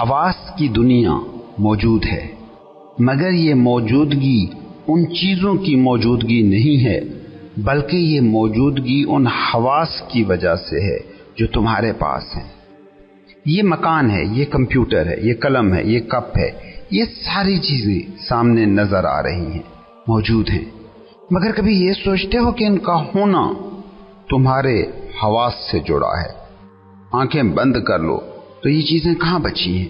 حواس کی دنیا موجود ہے، مگر یہ موجودگی ان چیزوں کی موجودگی نہیں ہے، بلکہ یہ موجودگی ان حواس کی وجہ سے ہے جو تمہارے پاس ہیں۔ یہ مکان ہے، یہ کمپیوٹر ہے، یہ قلم ہے، یہ کپ ہے، یہ ساری چیزیں سامنے نظر آ رہی ہیں، موجود ہیں، مگر کبھی یہ سوچتے ہو کہ ان کا ہونا تمہارے حواس سے جڑا ہے؟ آنکھیں بند کر لو تو یہ چیزیں کہاں بچی ہیں؟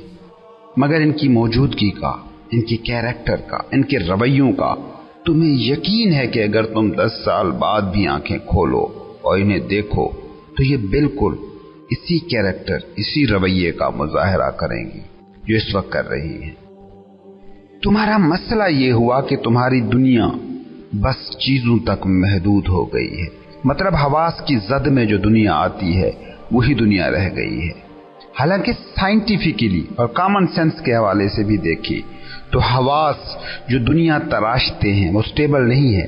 مگر ان کی موجودگی کا، ان کی کیریکٹر کا، ان کے رویوں کا تمہیں یقین ہے کہ اگر تم 10 سال بعد بھی آنکھیں کھولو اور انہیں دیکھو تو یہ بالکل اسی کیریکٹر، اسی رویے کا مظاہرہ کریں گی جو اس وقت کر رہی ہے۔ تمہارا مسئلہ یہ ہوا کہ تمہاری دنیا بس چیزوں تک محدود ہو گئی ہے، مطلب حواس کی زد میں جو دنیا آتی ہے وہی دنیا رہ گئی ہے۔ حالانکہ سائنٹیفکلی اور کامن سینس کے حوالے سے بھی دیکھی تو حواس جو دنیا تراشتے ہیں وہ سٹیبل نہیں ہے،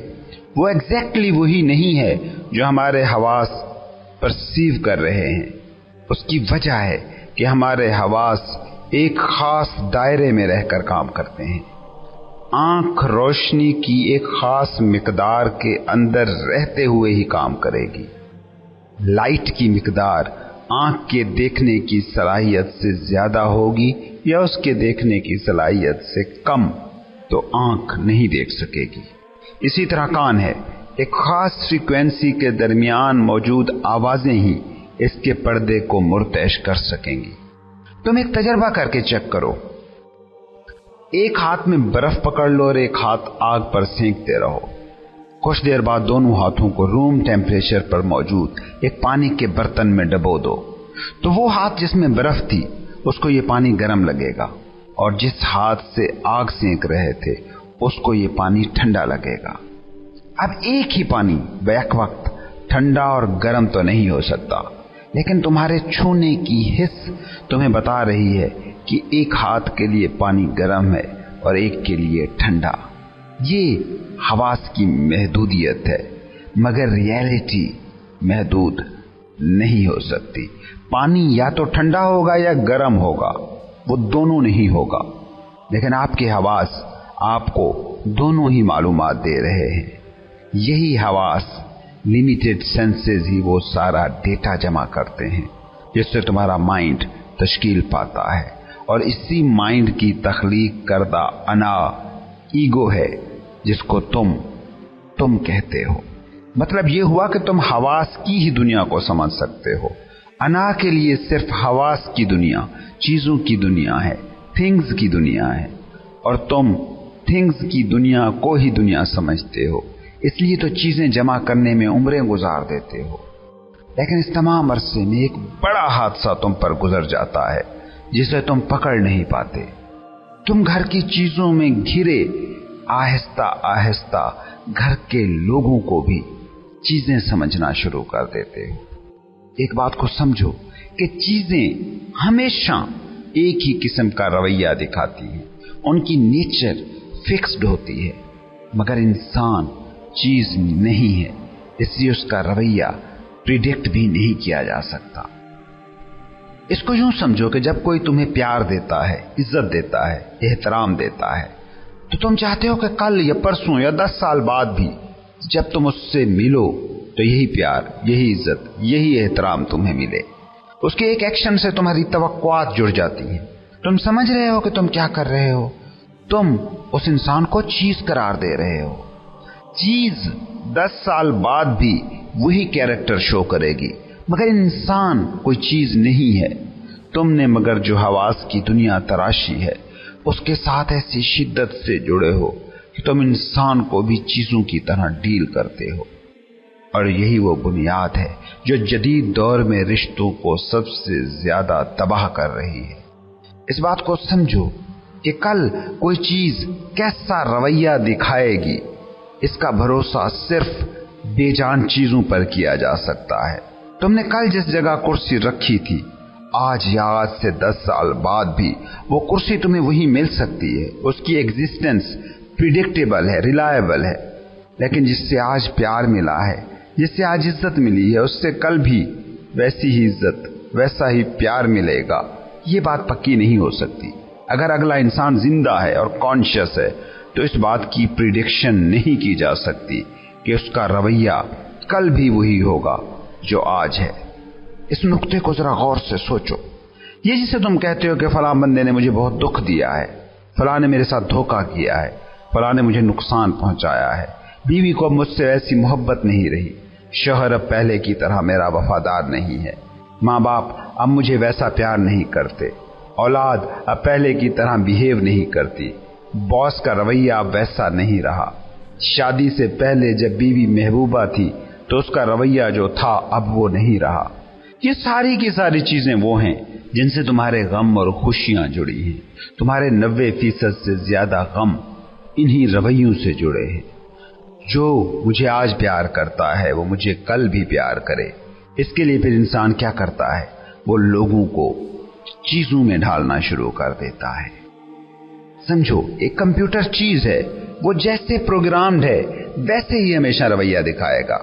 وہ ایگزیکٹلی وہی نہیں ہے جو ہمارے حواس پرسیو کر رہے ہیں۔ اس کی وجہ ہے کہ ہمارے حواس ایک خاص دائرے میں رہ کر کام کرتے ہیں۔ آنکھ روشنی کی ایک خاص مقدار کے اندر رہتے ہوئے ہی کام کرے گی۔ لائٹ کی مقدار آنکھ کے دیکھنے کی صلاحیت سے زیادہ ہوگی یا اس کے دیکھنے کی صلاحیت سے کم تو آنکھ نہیں دیکھ سکے گی۔ اسی طرح کان ہے، ایک خاص فریکوینسی کے درمیان موجود آوازیں ہی اس کے پردے کو مرتعش کر سکیں گی۔ تم ایک تجربہ کر کے چیک کرو، ایک ہاتھ میں برف پکڑ لو اور ایک ہاتھ آگ پر سینکتے رہو، کچھ دیر بعد دونوں ہاتھوں کو روم ٹیمپریچر پر موجود ایک پانی کے برتن میں ڈبو دو، تو وہ ہاتھ جس میں برف تھی اس کو یہ پانی گرم لگے گا، اور جس ہاتھ سے آگ سینک رہے تھے اس کو یہ پانی ٹھنڈا لگے گا۔ اب ایک ہی پانی بیک وقت ٹھنڈا اور گرم تو نہیں ہو سکتا، لیکن تمہارے چھونے کی حس تمہیں بتا رہی ہے کہ ایک ہاتھ کے لیے پانی گرم ہے اور ایک کے لیے ٹھنڈا۔ یہ حواس کی محدودیت ہے، مگر ریئلٹی محدود نہیں ہو سکتی۔ پانی یا تو ٹھنڈا ہوگا یا گرم ہوگا، وہ دونوں نہیں ہوگا، لیکن آپ کے حواس آپ کو دونوں ہی معلومات دے رہے ہیں۔ یہی حواس، لیمیٹڈ سینسز ہی وہ سارا ڈیٹا جمع کرتے ہیں جس سے تمہارا مائنڈ تشکیل پاتا ہے، اور اسی مائنڈ کی تخلیق کردہ انا، ایگو ہے جس کو تم کہتے ہو۔ مطلب یہ ہوا کہ تم حواس کی ہی دنیا کو سمجھ سکتے ہو۔ انا کے لیے صرف حواس کی دنیا، چیزوں کی دنیا ہے، تھنگز کی دنیا ہے، اور تم تھنگز کی دنیا کو ہی دنیا سمجھتے ہو، اس لیے تو چیزیں جمع کرنے میں عمریں گزار دیتے ہو۔ لیکن اس تمام عرصے میں ایک بڑا حادثہ تم پر گزر جاتا ہے جسے تم پکڑ نہیں پاتے۔ تم گھر کی چیزوں میں گھرے آہستہ آہستہ گھر کے لوگوں کو بھی چیزیں سمجھنا شروع کر دیتے ہو۔ ایک بات کو سمجھو کہ چیزیں ہمیشہ ایک ہی قسم کا رویہ دکھاتی ہیں، ان کی نیچر فکسڈ ہوتی ہے، مگر انسان چیز نہیں ہے، اس لیے اس کا رویہ پریڈکٹ بھی نہیں کیا جا سکتا۔ اس کو یوں سمجھو کہ جب کوئی تمہیں پیار دیتا ہے، عزت دیتا ہے، احترام دیتا ہے، تو تم چاہتے ہو کہ کل یا پرسوں یا 10 سال بعد بھی جب تم اس سے ملو تو یہی پیار، یہی عزت، یہی احترام تمہیں ملے۔ اس کے ایک ایکشن سے تمہاری توقعات جڑ جاتی ہیں۔ تم سمجھ رہے ہو کہ تم کیا کر رہے ہو؟ تم اس انسان کو چیز قرار دے رہے ہو۔ چیز 10 سال بعد بھی وہی کیریکٹر شو کرے گی، مگر انسان کوئی چیز نہیں ہے۔ تم نے مگر جو حواس کی دنیا تراشی ہے اس کے ساتھ ایسی شدت سے جڑے ہو کہ تم انسان کو بھی چیزوں کی طرح ڈیل کرتے ہو، اور یہی وہ بنیاد ہے جو جدید دور میں رشتوں کو سب سے زیادہ تباہ کر رہی ہے۔ اس بات کو سمجھو کہ کل کوئی چیز کیسا رویہ دکھائے گی، اس کا بھروسہ صرف بے جان چیزوں پر کیا جا سکتا ہے۔ تم نے کل جس جگہ کرسی رکھی تھی، آج یا آج سے 10 سال بعد بھی وہ کرسی تمہیں وہی مل سکتی ہے۔ اس کی ایگزسٹنس پریڈکٹیبل ہے، ریلائبل ہے، لیکن جس سے آج پیار ملا ہے، جس سے آج عزت ملی ہے، اس سے کل بھی ویسی ہی عزت، ویسا ہی پیار ملے گا، یہ بات پکی نہیں ہو سکتی۔ اگر اگلا انسان زندہ ہے اور کانشیس ہے تو اس بات کی پریڈکشن نہیں کی جا سکتی کہ اس کا رویہ کل بھی وہی ہوگا جو آج ہے۔ اس نقطے کو ذرا غور سے سوچو۔ یہ جسے تم کہتے ہو کہ فلاں بندے نے مجھے بہت دکھ دیا ہے، فلاں نے میرے ساتھ دھوکہ کیا ہے، فلاں نے مجھے نقصان پہنچایا ہے، بیوی کو اب مجھ سے ایسی محبت نہیں رہی، شوہر اب پہلے کی طرح میرا وفادار نہیں ہے، ماں باپ اب مجھے ویسا پیار نہیں کرتے، اولاد اب پہلے کی طرح بیہیو نہیں کرتی، باس کا رویہ اب ویسا نہیں رہا، شادی سے پہلے جب بیوی محبوبہ تھی تو اس کا رویہ جو تھا اب وہ نہیں رہا۔ یہ ساری کی ساری چیزیں وہ ہیں جن سے تمہارے غم اور خوشیاں جڑی ہیں۔ تمہارے 90% سے زیادہ غم انہی رویوں سے جڑے ہیں۔ جو مجھے آج پیار کرتا ہے وہ مجھے کل بھی پیار کرے، اس کے لیے پھر انسان کیا کرتا ہے؟ وہ لوگوں کو چیزوں میں ڈھالنا شروع کر دیتا ہے۔ سمجھو، ایک کمپیوٹر چیز ہے، وہ جیسے پروگرامڈ ہے ویسے ہی ہمیشہ رویہ دکھائے گا،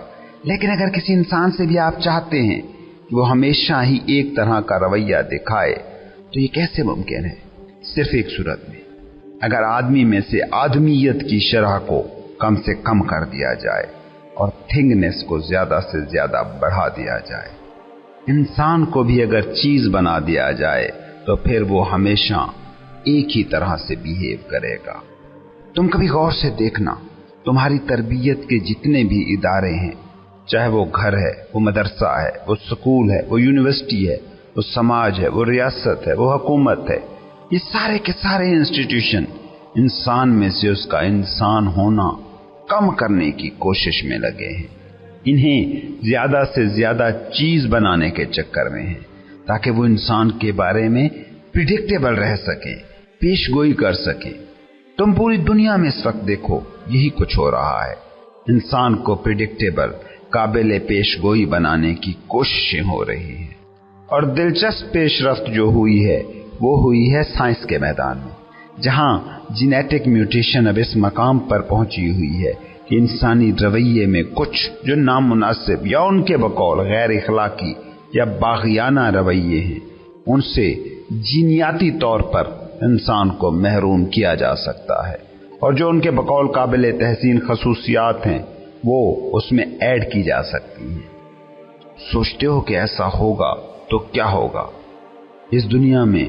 لیکن اگر کسی انسان سے بھی آپ چاہتے ہیں کہ وہ ہمیشہ ہی ایک طرح کا رویہ دکھائے تو یہ کیسے ممکن ہے؟ صرف ایک صورت میں، اگر آدمی میں سے آدمیت کی شرح کو کم سے کم کر دیا جائے اور تھنگنس کو زیادہ سے زیادہ بڑھا دیا جائے۔ انسان کو بھی اگر چیز بنا دیا جائے تو پھر وہ ہمیشہ ایک ہی طرح سے بیہیو کرے گا۔ تم کبھی غور سے دیکھنا، تمہاری تربیت کے جتنے بھی ادارے ہیں، چاہے وہ گھر ہے، وہ مدرسہ ہے، وہ سکول ہے، وہ یونیورسٹی ہے، وہ سماج ہے، وہ ریاست ہے، وہ حکومت ہے، یہ سارے کے سارے انسٹیٹیوشن انسان میں سے اس کا انسان ہونا کم کرنے کی کوشش میں لگے ہیں۔ انہیں زیادہ سے زیادہ چیز بنانے کے چکر میں ہیں تاکہ وہ انسان کے بارے میں پریڈکٹیبل رہ سکے، پیش گوئی کر سکے۔ تم پوری دنیا میں اس وقت دیکھو، یہی کچھ ہو رہا ہے۔ انسان کو پریڈکٹیبل، قابل پیش گوئی بنانے کی کوششیں ہو رہی ہیں، اور دلچسپ پیش رفت جو ہوئی ہے وہ ہوئی ہے سائنس کے میدان میں، جہاں جینیٹک میوٹیشن اب اس مقام پر پہنچی ہوئی ہے کہ انسانی رویے میں کچھ جو نامناسب یا ان کے بقول غیر اخلاقی یا باغیانہ رویے ہیں، ان سے جینیاتی طور پر انسان کو محروم کیا جا سکتا ہے، اور جو ان کے بقول قابل تحسین خصوصیات ہیں وہ اس میں ایڈ کی جا سکتی ہیں۔ سوچتے ہو کہ ایسا ہوگا تو کیا ہوگا؟ اس دنیا میں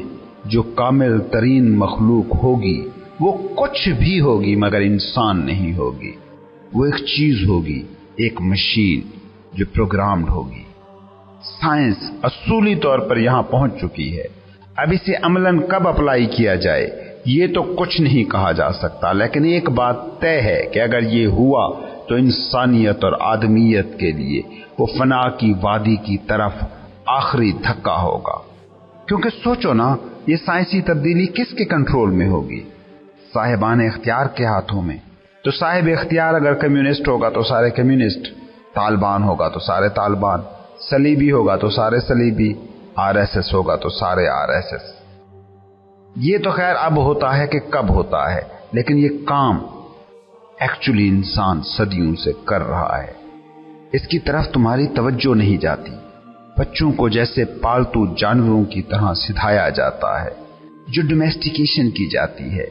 جو کامل ترین مخلوق ہوگی وہ کچھ بھی ہوگی مگر انسان نہیں ہوگی۔ وہ ایک چیز ہوگی، ایک مشین جو پروگرامڈ ہوگی۔ سائنس اصولی طور پر یہاں پہنچ چکی ہے، اب اسے عملاً کب اپلائی کیا جائے یہ تو کچھ نہیں کہا جا سکتا، لیکن ایک بات طے ہے کہ اگر یہ ہوا تو انسانیت اور آدمیت کے لیے وہ فنا کی وادی کی طرف آخری دھکا ہوگا۔ کیونکہ سوچو نا، یہ سائنسی تبدیلی کس کے کنٹرول میں ہوگی؟ صاحبان اختیار کے ہاتھوں میں۔ تو صاحب اختیار اگر کمیونسٹ ہوگا تو سارے کمیونسٹ، طالبان ہوگا تو سارے طالبان، صلیبی ہوگا تو سارے صلیبی، RSS ہوگا تو سارے RSS۔ یہ تو خیر اب ہوتا ہے کہ کب ہوتا ہے، لیکن یہ کام ایکچولی انسان صدیوں سے کر رہا ہے۔ اس کی طرف تمہاری توجہ نہیں جاتی۔ بچوں کو جیسے پالتو جانوروں کی طرح سکھایا جاتا ہے، جو ڈومیسٹیکیشن کی جاتی ہے،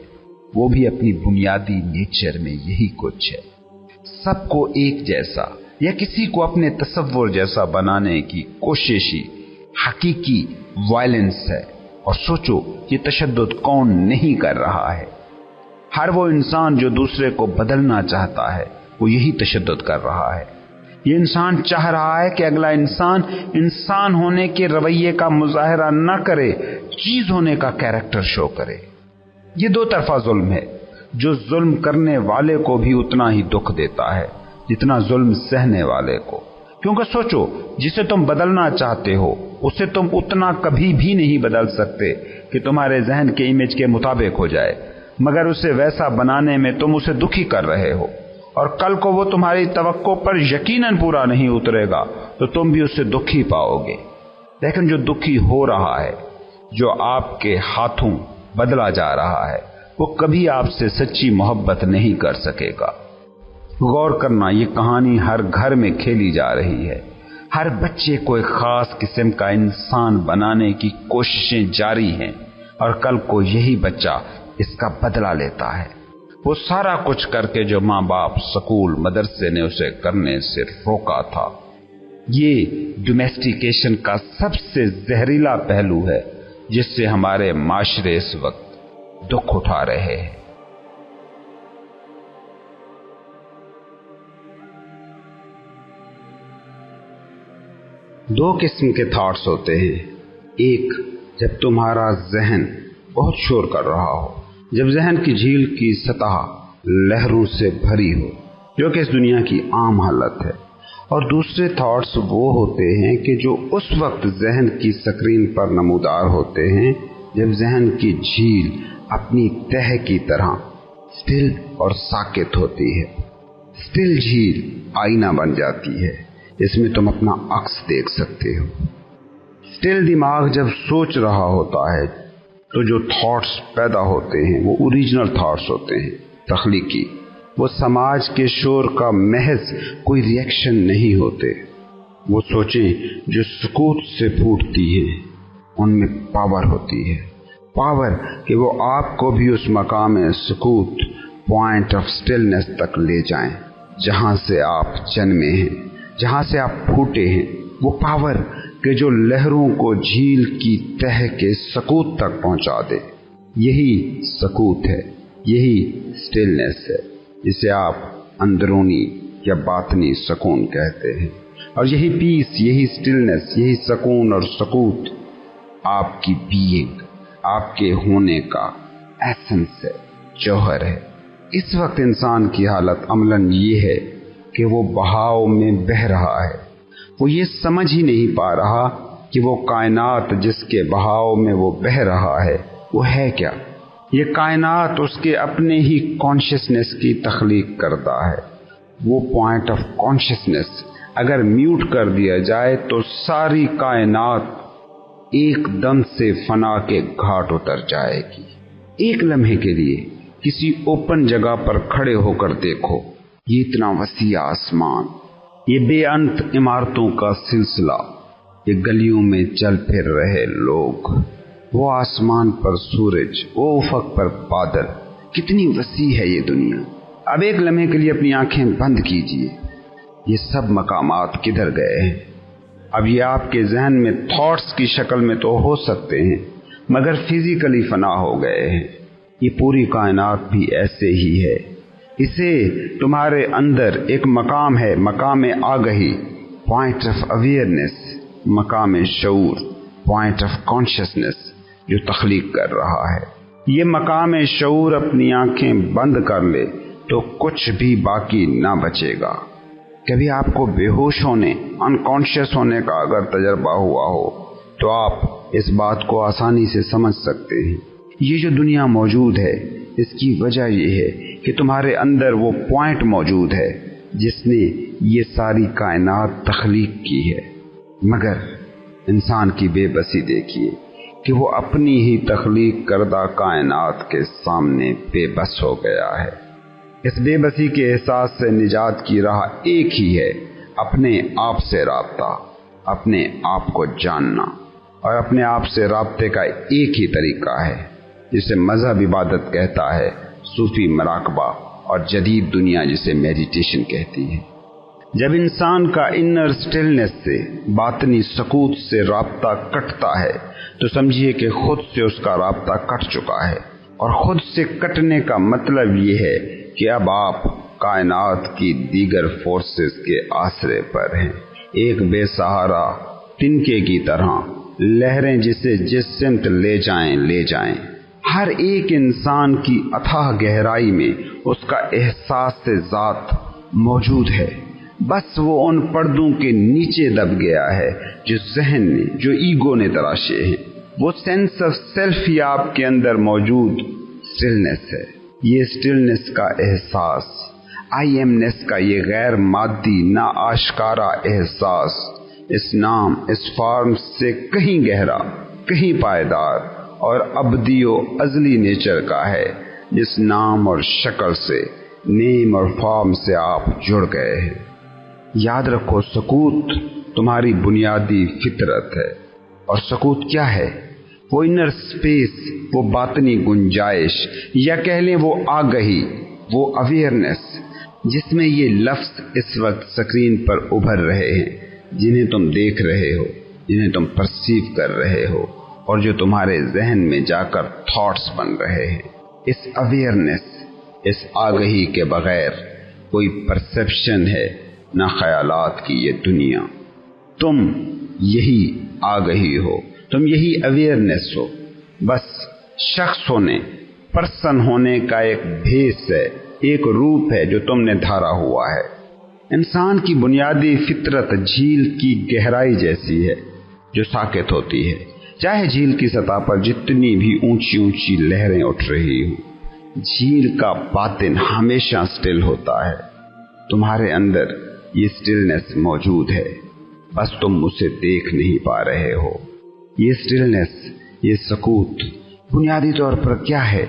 وہ بھی اپنی بنیادی نیچر میں یہی کچھ ہے۔ سب کو ایک جیسا یا کسی کو اپنے تصور جیسا بنانے کی کوشش ہی حقیقی وائلنس ہے۔ اور سوچو، یہ تشدد کون نہیں کر رہا ہے؟ ہر وہ انسان جو دوسرے کو بدلنا چاہتا ہے وہ یہی تشدد کر رہا ہے۔ یہ انسان چاہ رہا ہے کہ اگلا انسان انسان ہونے کے رویے کا مظاہرہ نہ کرے، چیز ہونے کا کیریکٹر شو کرے۔ یہ دو طرفہ ظلم ہے، جو ظلم کرنے والے کو بھی اتنا ہی دکھ دیتا ہے جتنا ظلم سہنے والے کو۔ کیونکہ سوچو، جسے تم بدلنا چاہتے ہو اسے تم اتنا کبھی بھی نہیں بدل سکتے کہ تمہارے ذہن کے امیج کے مطابق ہو جائے، مگر اسے ویسا بنانے میں تم اسے دکھی کر رہے ہو، اور کل کو وہ تمہاری توقع پر یقیناً پورا نہیں اترے گا تو تم بھی اسے دکھی پاؤ گے۔ لیکن جو دکھی ہو رہا ہے، جو آپ کے ہاتھوں بدلا جا رہا ہے، وہ کبھی آپ سے سچی محبت نہیں کر سکے گا۔ غور کرنا، یہ کہانی ہر گھر میں کھیلی جا رہی ہے، ہر بچے کو ایک خاص قسم کا انسان بنانے کی کوششیں جاری ہیں اور کل کو یہی بچہ اس کا بدلہ لیتا ہے، وہ سارا کچھ کر کے جو ماں باپ، سکول، مدرسے نے اسے کرنے سے روکا تھا۔ یہ ڈومیسٹیکیشن کا سب سے زہریلا پہلو ہے جس سے ہمارے معاشرے اس وقت دکھ اٹھا رہے ہیں۔ دو قسم کے تھاٹس ہوتے ہیں، ایک جب تمہارا ذہن بہت شور کر رہا ہو، جب ذہن کی جھیل کی سطح لہروں سے بھری ہو، جو کہ اس دنیا کی عام حالت ہے، اور دوسرے تھاٹس وہ ہوتے ہیں کہ جو اس وقت ذہن کی سکرین پر نمودار ہوتے ہیں جب ذہن کی جھیل اپنی تہہ کی طرح سٹل اور ساکت ہوتی ہے۔ سٹل جھیل آئینہ بن جاتی ہے، اس میں تم اپنا عکس دیکھ سکتے ہو۔ سٹل دماغ جب سوچ رہا ہوتا ہے تو جو تھاٹس پیدا ہوتے ہیں وہ اوریجنل تھاٹس ہوتے ہیں، تخلیقی، وہ سماج کے شور کا محض کوئی ریئیکشن نہیں ہوتے۔ وہ سوچیں جو سکوت سے پھوٹتی ہیں ان میں پاور ہوتی ہے، پاور کہ وہ آپ کو بھی اس مقام سکوت، پوائنٹ آف سٹلنس تک لے جائیں جہاں سے آپ جنمے ہیں، جہاں سے آپ پھوٹے ہیں۔ وہ پاور کہ جو لہروں کو جھیل کی تہ کے سکوت تک پہنچا دے، یہی سکوت ہے، یہی سٹلنس ہے جسے آپ اندرونی یا باطنی سکون کہتے ہیں، اور یہی پیس، یہی سٹلنس، یہی سکون اور سکوت آپ کی بینگ، آپ کے ہونے کا ایسنس ہے، جوہر ہے۔ اس وقت انسان کی حالت عملاً یہ ہے کہ وہ بہاؤ میں بہہ رہا ہے، وہ یہ سمجھ ہی نہیں پا رہا کہ وہ کائنات جس کے بہاؤ میں وہ بہہ رہا ہے وہ ہے کیا۔ یہ کائنات اس کے اپنے ہی کانشیسنس کی تخلیق کرتا ہے۔ وہ پوائنٹ آف کانشیسنس اگر میوٹ کر دیا جائے تو ساری کائنات ایک دم سے فنا کے گھاٹ اتر جائے گی۔ ایک لمحے کے لیے کسی اوپن جگہ پر کھڑے ہو کر دیکھو، یہ اتنا وسیع آسمان، یہ بے انت عمارتوں کا سلسلہ، یہ گلیوں میں چل پھر رہے لوگ، وہ آسمان پر سورج، وہ افق پر بادل، کتنی وسیع ہے یہ دنیا۔ اب ایک لمحے کے لیے اپنی آنکھیں بند کیجیے، یہ سب مقامات کدھر گئے ہیں؟ اب یہ آپ کے ذہن میں تھاٹس کی شکل میں تو ہو سکتے ہیں مگر فزیکلی فنا ہو گئے ہیں۔ یہ پوری کائنات بھی ایسے ہی ہے۔ اسے تمہارے اندر ایک مقام ہے، مقام آگہی، پوائنٹ آف اویئرنس، مقام شعور، پوائنٹ آف کانشیسنس جو تخلیق کر رہا ہے۔ یہ مقام شعور اپنی آنکھیں بند کر لے تو کچھ بھی باقی نہ بچے گا۔ کبھی آپ کو بے ہوش ہونے، انکانشیس ہونے کا اگر تجربہ ہوا ہو تو آپ اس بات کو آسانی سے سمجھ سکتے ہیں۔ یہ جو دنیا موجود ہے اس کی وجہ یہ ہے کہ تمہارے اندر وہ پوائنٹ موجود ہے جس نے یہ ساری کائنات تخلیق کی ہے۔ مگر انسان کی بے بسی دیکھیے کہ وہ اپنی ہی تخلیق کردہ کائنات کے سامنے بے بس ہو گیا ہے۔ اس بے بسی کے احساس سے نجات کی راہ ایک ہی ہے، اپنے آپ سے رابطہ، اپنے آپ کو جاننا، اور اپنے آپ سے رابطے کا ایک ہی طریقہ ہے جسے مذہب عبادت کہتا ہے، صوفی مراقبہ، اور جدید دنیا جسے میڈیٹیشن کہتی ہے۔ جب انسان کا انر سٹلنس سے، باطنی سکوت سے رابطہ کٹتا ہے تو سمجھیے کہ خود سے اس کا رابطہ کٹ چکا ہے، اور خود سے کٹنے کا مطلب یہ ہے کہ اب آپ کائنات کی دیگر فورسز کے آسرے پر ہیں، ایک بے سہارا تنکے کی طرح، لہریں جسے جس سمت لے جائیں لے جائیں۔ ہر ایک انسان کی اتھاہ گہرائی میں اس کا احساس ذات موجود ہے، بس وہ ان پردوں کے نیچے دب گیا ہے جو ذہن نے، جو ایگو نے تراشے ہیں۔ وہ سینس آف سیلف ہی آپ کے اندر موجود سٹلنس ہے۔ یہ سٹلنس کا احساس، آئی ایمنس کا یہ غیر مادی نا آشکارا احساس، اس نام، اس فارم سے کہیں گہرا، کہیں پائیدار اور ابدی و ازلی نیچر کا ہے، جس نام اور شکل سے، نیم اور فارم سے آپ جڑ گئے ہیں۔ یاد رکھو، سکوت تمہاری بنیادی فطرت ہے۔ اور سکوت کیا ہے؟ وہ انر سپیس، وہ باطنی گنجائش، یا کہہ لیں وہ آگہی، وہ اویئرنس جس میں یہ لفظ اس وقت اسکرین پر ابھر رہے ہیں، جنہیں تم دیکھ رہے ہو، جنہیں تم پرسیو کر رہے ہو، اور جو تمہارے ذہن میں جا کر تھاٹس بن رہے ہیں۔ اس اویئرنس، اس آگہی کے بغیر کوئی پرسیپشن ہے نہ خیالات کی یہ دنیا۔ تم یہی آگہی ہو، تم یہی اویئرنس ہو، بس شخص ہونے، پرسن ہونے کا ایک بھیس ہے، ایک روپ ہے جو تم نے دھارا ہوا ہے۔ انسان کی بنیادی فطرت جھیل کی گہرائی جیسی ہے جو ساکت ہوتی ہے، چاہے جھیل کی سطح پر جتنی بھی اونچی اونچی لہریں اٹھ رہی ہوں، جھیل کا باطن ہمیشہ سٹل ہوتا ہے۔ تمہارے اندر یہ سٹلنس موجود ہے، بس تم اسے دیکھ نہیں پا رہے ہو۔ یہ سٹلنس، یہ سکوت بنیادی طور پر کیا ہے؟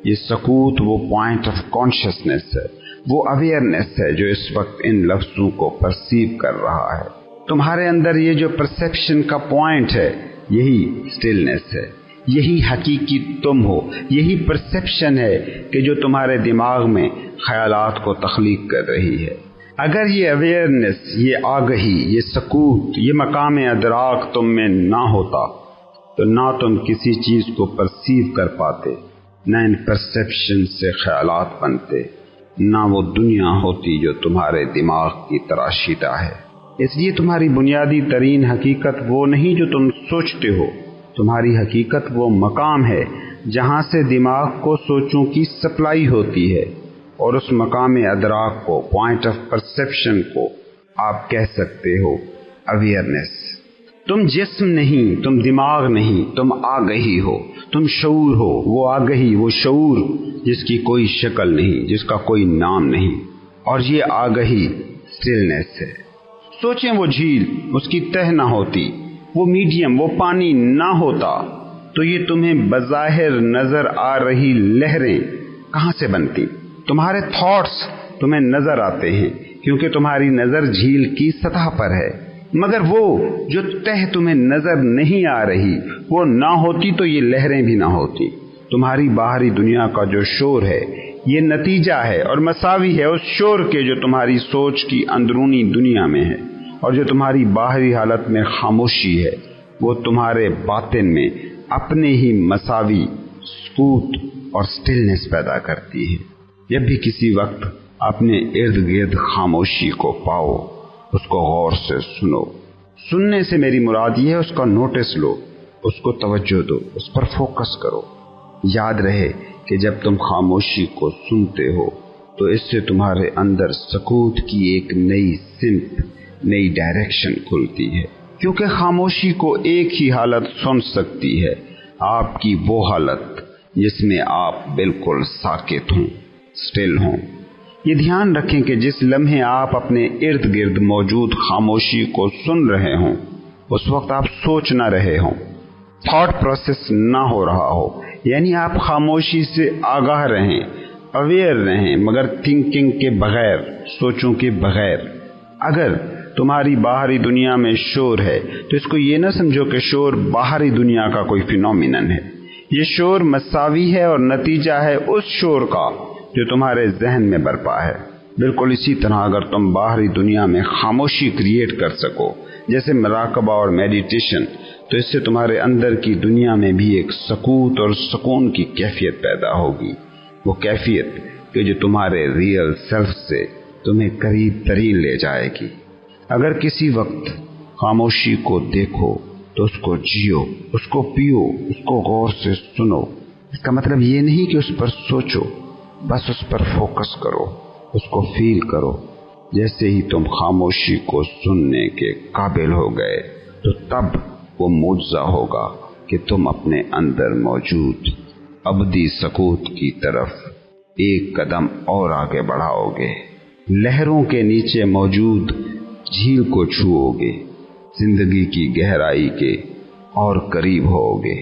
یہ سکوت وہ پوائنٹ آف کانشسنس ہے، وہ اویئرنس ہے جو اس وقت ان لفظوں کو پرسیو کر رہا ہے۔ تمہارے اندر یہ جو پرسیپشن کا پوائنٹ ہے، یہی سٹلنس ہے، یہی حقیقی تم ہو، یہی پرسیپشن ہے کہ جو تمہارے دماغ میں خیالات کو تخلیق کر رہی ہے۔ اگر یہ اویئرنس، یہ آگہی، یہ سکوت، یہ مقام ادراک تم میں نہ ہوتا تو نہ تم کسی چیز کو پرسیو کر پاتے، نہ ان پرسیپشن سے خیالات بنتے، نہ وہ دنیا ہوتی جو تمہارے دماغ کی تراشیدہ ہے۔ اس لیے تمہاری بنیادی ترین حقیقت وہ نہیں جو تم سوچتے ہو، تمہاری حقیقت وہ مقام ہے جہاں سے دماغ کو سوچوں کی سپلائی ہوتی ہے، اور اس مقام ادراک کو، پوائنٹ آف پرسیپشن کو آپ کہہ سکتے ہو اویئرنس۔ تم جسم نہیں، تم دماغ نہیں، تم آگہی ہو، تم شعور ہو، وہ آگہی، وہ شعور جس کی کوئی شکل نہیں، جس کا کوئی نام نہیں، اور یہ آگہی سٹلنس ہے۔ سوچیں وہ جھیل، اس کی تہ نہ ہوتی، وہ میڈیم، وہ پانی نہ ہوتا تو یہ تمہیں بظاہر نظر آ رہی لہریں کہاں سے بنتی؟ تمہارے تھاٹس تمہیں نظر آتے ہیں کیونکہ تمہاری نظر جھیل کی سطح پر ہے، مگر وہ جو تہ تمہیں نظر نہیں آ رہی وہ نہ ہوتی تو یہ لہریں بھی نہ ہوتی۔ تمہاری باہری دنیا کا جو شور ہے یہ نتیجہ ہے اور مساوی ہے اس شور کے جو تمہاری سوچ کی اندرونی دنیا میں ہے، اور جو تمہاری باہری حالت میں خاموشی ہے وہ تمہارے باطن میں اپنے ہی مساوی سکوت اور سٹلنس پیدا کرتی ہے۔ جب بھی کسی وقت اپنے ارد گرد خاموشی کو پاؤ، اس کو غور سے سنو۔ سننے سے میری مراد یہ ہے اس کا نوٹس لو، اس کو توجہ دو، اس پر فوکس کرو۔ یاد رہے کہ جب تم خاموشی کو سنتے ہو تو اس سے تمہارے اندر سکوت کی ایک نئی سمت، نئی ڈائریکشن کھلتی ہے، کیونکہ خاموشی کو ایک ہی حالت سن سکتی ہے، آپ کی وہ حالت جس میں آپ بالکل ساکت ہوں، سٹل ہوں۔ یہ دھیان رکھیں کہ جس لمحے آپ اپنے ارد گرد موجود خاموشی کو سن رہے ہوں اس وقت آپ سوچ نہ رہے ہوں، تھاٹ پروسیس نہ ہو رہا ہو، یعنی آپ خاموشی سے آگاہ رہیں، اویئر رہیں، مگر تھنکنگ کے بغیر، سوچوں کے بغیر۔ اگر تمہاری باہری دنیا میں شور ہے تو اس کو یہ نہ سمجھو کہ شور باہری دنیا کا کوئی فینومینن ہے، یہ شور مساوی ہے اور نتیجہ ہے اس شور کا جو تمہارے ذہن میں برپا ہے۔ بالکل اسی طرح اگر تم باہری دنیا میں خاموشی کریٹ کر سکو، جیسے مراقبہ اور میڈیٹیشن، تو اس سے تمہارے اندر کی دنیا میں بھی ایک سکوت اور سکون کی کیفیت پیدا ہوگی، وہ کیفیت کہ جو تمہارے ریئل سیلف سے تمہیں قریب ترین لے جائے گی۔ اگر کسی وقت خاموشی کو دیکھو تو اس کو جیو، اس کو پیو، اس کو غور سے سنو۔ اس کا مطلب یہ نہیں کہ اس پر سوچو، بس اس پر فوکس کرو، اس کو فیل کرو۔ جیسے ہی تم خاموشی کو سننے کے قابل ہو گئے تو تب وہ معجزہ ہوگا کہ تم اپنے اندر موجود ابدی سکوت کی طرف ایک قدم اور آگے بڑھاؤ گے، لہروں کے نیچے موجود جھیل کو چھوؤ گے، زندگی کی گہرائی کے اور قریب ہوگے۔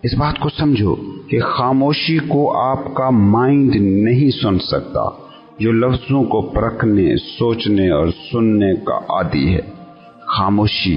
اس بات کو سمجھو کہ خاموشی کو آپ کا مائنڈ نہیں سن سکتا جو لفظوں کو پرکھنے، سوچنے اور سننے کا عادی ہے۔ خاموشی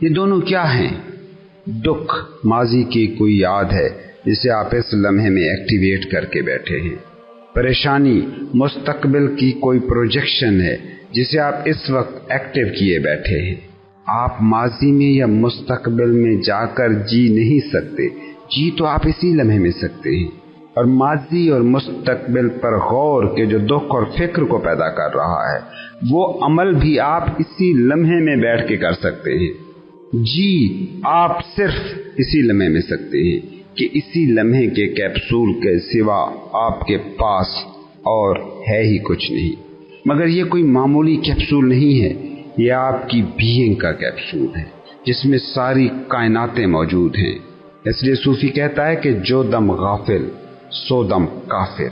یہ دونوں کیا ہیں؟ دکھ ماضی کی کوئی یاد ہے جسے آپ اس لمحے میں ایکٹیویٹ کر کے بیٹھے ہیں۔ پریشانی مستقبل کی کوئی پروجیکشن ہے جسے آپ اس وقت ایکٹیو کیے بیٹھے ہیں۔ آپ ماضی میں یا مستقبل میں جا کر جی نہیں سکتے، جی تو آپ اسی لمحے میں سکتے ہیں۔ اور ماضی اور مستقبل پر غور کے جو دکھ اور فکر کو پیدا کر رہا ہے، وہ عمل بھی آپ اسی لمحے میں بیٹھ کے کر سکتے ہیں۔ جی آپ صرف اسی لمحے میں سکتے ہیں کہ اسی لمحے کے کیپسول کے سوا آپ کے پاس اور ہے ہی کچھ نہیں۔ مگر یہ کوئی معمولی کیپسول نہیں ہے، یہ آپ کی بینگ کا کیپسول ہے جس میں ساری کائناتیں موجود ہیں۔ اس لیے صوفی کہتا ہے کہ جو دم غافل سو دم کافر۔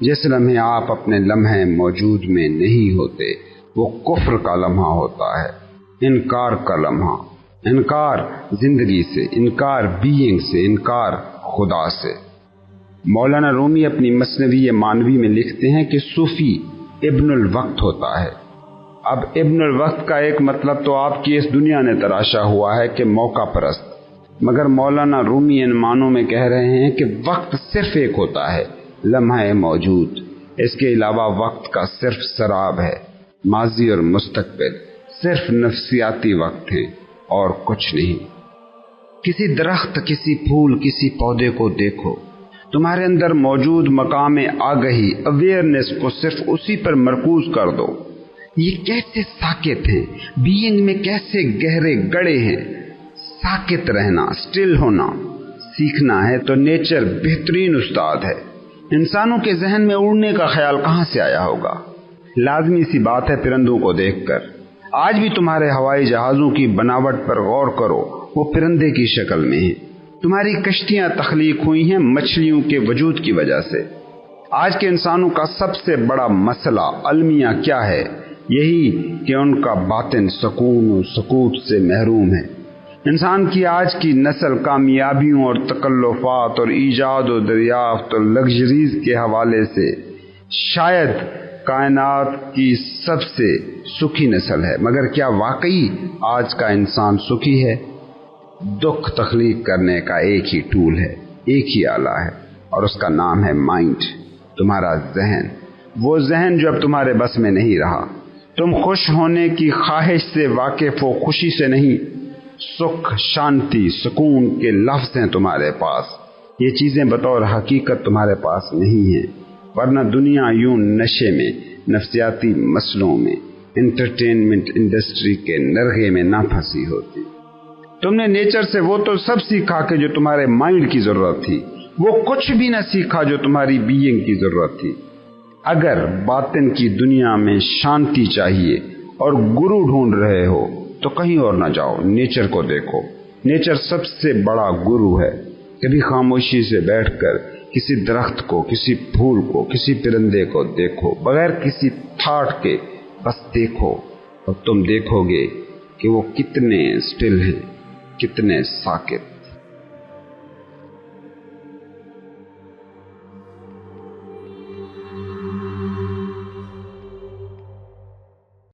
جس لمحے آپ اپنے لمحے موجود میں نہیں ہوتے وہ کفر کا لمحہ ہوتا ہے، انکار کا لمحہ، انکار زندگی سے، انکار بینگ سے، انکار خدا سے۔ مولانا رومی اپنی مثنوی مانوی میں لکھتے ہیں کہ صوفی ابن الوقت ہوتا ہے۔ اب ابن الوقت کا ایک مطلب تو آپ کی اس دنیا نے تراشا ہوا ہے کہ موقع پرست، مگر مولانا رومی ان معنوں میں کہہ رہے ہیں کہ وقت صرف ایک ہوتا ہے، لمحہ موجود۔ اس کے علاوہ وقت کا صرف سراب ہے۔ ماضی اور مستقبل صرف نفسیاتی وقت ہیں اور کچھ نہیں۔ کسی درخت، کسی پھول، کسی پودے کو دیکھو، تمہارے اندر موجود مقام آگہی، اویئرنس کو صرف اسی پر مرکوز کر دو۔ یہ کیسے ساکت ہیں، بینگ میں کیسے گہرے گڑے ہیں۔ ساکت رہنا، سٹل ہونا سیکھنا ہے تو نیچر بہترین استاد ہے۔ انسانوں کے ذہن میں اڑنے کا خیال کہاں سے آیا ہوگا؟ لازمی سی بات ہے پرندوں کو دیکھ کر۔ آج بھی تمہارے ہوائی جہازوں کی بناوٹ پر غور کرو، وہ پرندے کی شکل میں ہیں۔ تمہاری کشتیاں تخلیق ہوئی ہیں مچھلیوں کے وجود کی وجہ سے۔ آج کے انسانوں کا سب سے بڑا مسئلہ المیہ کیا ہے؟ یہی کہ ان کا باطن سکون و سکوت سے محروم ہے۔ انسان کی آج کی نسل کامیابیوں اور تکلفات اور ایجاد و دریافت اور لگژریز کے حوالے سے شاید کائنات کی سب سے سکھی نسل ہے، مگر کیا واقعی آج کا انسان سکھی ہے؟ دکھ تخلیق کرنے کا ایک ہی ٹول ہے، ایک ہی آلہ ہے، اور اس کا نام ہے مائنڈ، تمہارا ذہن۔ وہ ذہن جو اب تمہارے بس میں نہیں رہا۔ تم خوش ہونے کی خواہش سے واقف ہو، خوشی سے نہیں۔ سکھ، شانتی، سکون کے لفظ ہیں تمہارے پاس، یہ چیزیں بطور حقیقت تمہارے پاس نہیں ہیں، ورنہ دنیا یوں نشے میں، نفسیاتی مسئلوں میں، انٹرٹینمنٹ انڈسٹری کے نرغے میں نہ پھنسی ہوتی۔ تم نے نیچر سے وہ تو سب سیکھا کہ جو تمہارے مائنڈ کی ضرورت تھی، وہ کچھ بھی نہ سیکھا جو تمہاری بینگ کی ضرورت تھی۔ اگر باطن کی دنیا میں شانتی چاہیے اور گرو ڈھونڈ رہے ہو تو کہیں اور نہ جاؤ، نیچر کو دیکھو۔ نیچر سب سے بڑا گرو ہے۔ کبھی خاموشی سے بیٹھ کر کسی درخت کو، کسی پھول کو، کسی پرندے کو دیکھو، بغیر کسی تھاٹ کے، بس دیکھو، اور تم دیکھو گے کہ وہ کتنے سٹل ہیں، کتنے ساکت۔